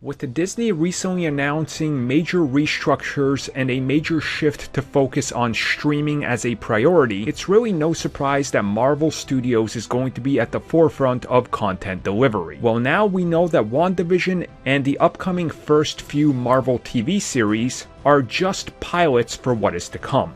With Disney recently announcing major restructures and a major shift to focus on streaming as a priority, it's really no surprise that Marvel Studios is going to be at the forefront of content delivery. Well, now we know that WandaVision and the upcoming first few Marvel TV series are just pilots for what is to come.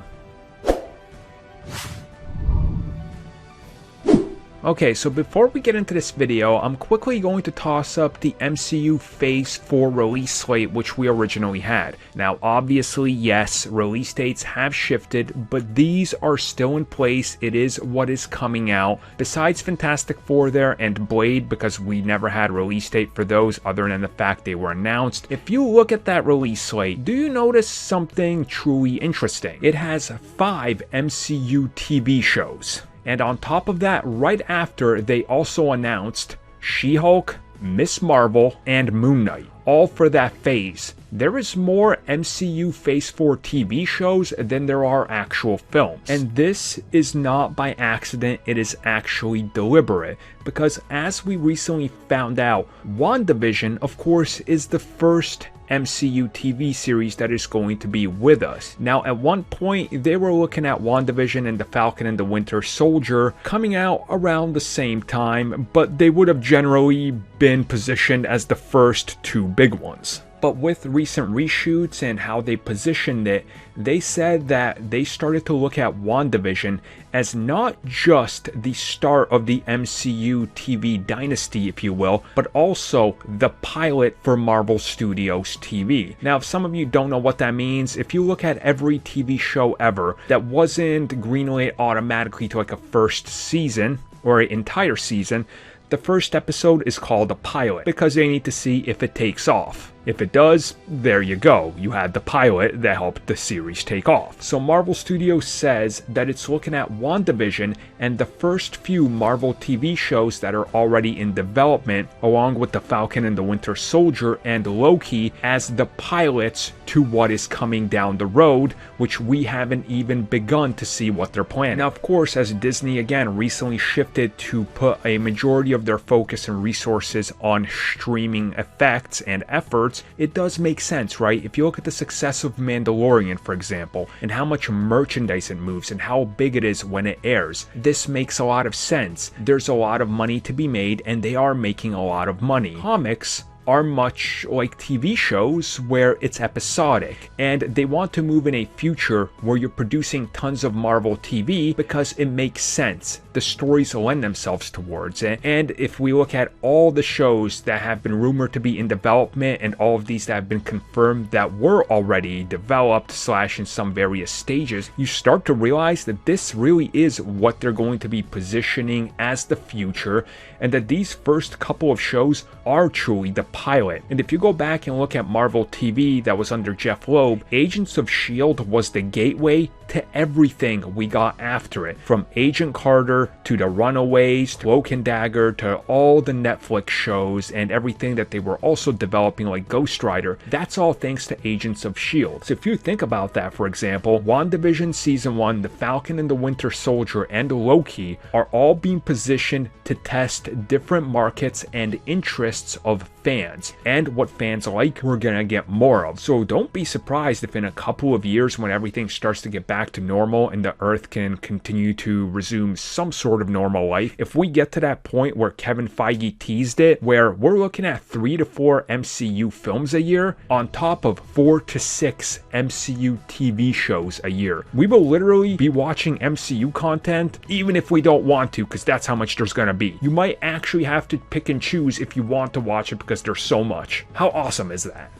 Okay, so before we get into this video, I'm quickly going to toss up the MCU Phase 4 release slate which we originally had. Now obviously, yes, release dates have shifted, but these are still in place. It is what is coming out. Besides Fantastic Four there and Blade, because we never had release date for those other than the fact they were announced. If you look at that release slate, do you notice something truly interesting? It has 5 MCU TV shows. And on top of that, right after, they also announced She-Hulk, Ms. Marvel, and Moon Knight, all for that phase. There is more MCU Phase 4 TV shows than there are actual films. And this is not by accident, it is actually deliberate. Because as we recently found out, WandaVision, of course, is the first MCU TV series that is going to be with us. Now, at one point, they were looking at WandaVision and the Falcon and the Winter Soldier coming out around the same time, but they would have generally been positioned as the first two big ones. But with recent reshoots and how they positioned it, they said that they started to look at WandaVision as not just the start of the MCU TV dynasty, if you will, but also the pilot for Marvel Studios TV. Now, if some of you don't know what that means, if you look at every TV show ever that wasn't greenlit automatically to like a first season or an entire season, the first episode is called a pilot because they need to see if it takes off. If it does, there you go. You had the pilot that helped the series take off. So Marvel Studios says that it's looking at WandaVision and the first few Marvel TV shows that are already in development, along with the Falcon and the Winter Soldier and Loki, as the pilots to what is coming down the road, which we haven't even begun to see what they're planning. Now, of course, as Disney again recently shifted to put a majority of their focus and resources on streaming effects and efforts, it does make sense, right? If you look at the success of Mandalorian, for example, and how much merchandise it moves and how big it is when it airs, this makes a lot of sense. There's a lot of money to be made, and they are making a lot of money. Comics are much like TV shows where it's episodic, and they want to move in a future where you're producing tons of Marvel TV because it makes sense. The stories lend themselves towards it, and if we look at all the shows that have been rumored to be in development and all of these that have been confirmed that were already developed / in some various stages, you start to realize that this really is what they're going to be positioning as the future, and that these first couple of shows are truly the pilot. And if you go back and look at Marvel TV that was under Jeff Loeb, Agents of S.H.I.E.L.D. was the gateway to everything we got after it, from Agent Carter to The Runaways, to Cloak and Dagger, to all the Netflix shows and everything that they were also developing like Ghost Rider. That's all thanks to Agents of S.H.I.E.L.D. So if you think about that, for example, WandaVision Season 1, The Falcon and the Winter Soldier, and Loki are all being positioned to test different markets and interests of fans, and what fans like we're gonna get more of. So don't be surprised if in a couple of years, when everything starts to get back to normal and the earth can continue to resume some sort of normal life, if we get to that point where Kevin Feige teased it, where we're looking at 3 to 4 MCU films a year on top of 4 to 6 MCU TV shows a year, we will literally be watching MCU content even if we don't want to, because that's how much there's gonna be. You might actually have to pick and choose if you want to watch it because there's so much. How awesome is that?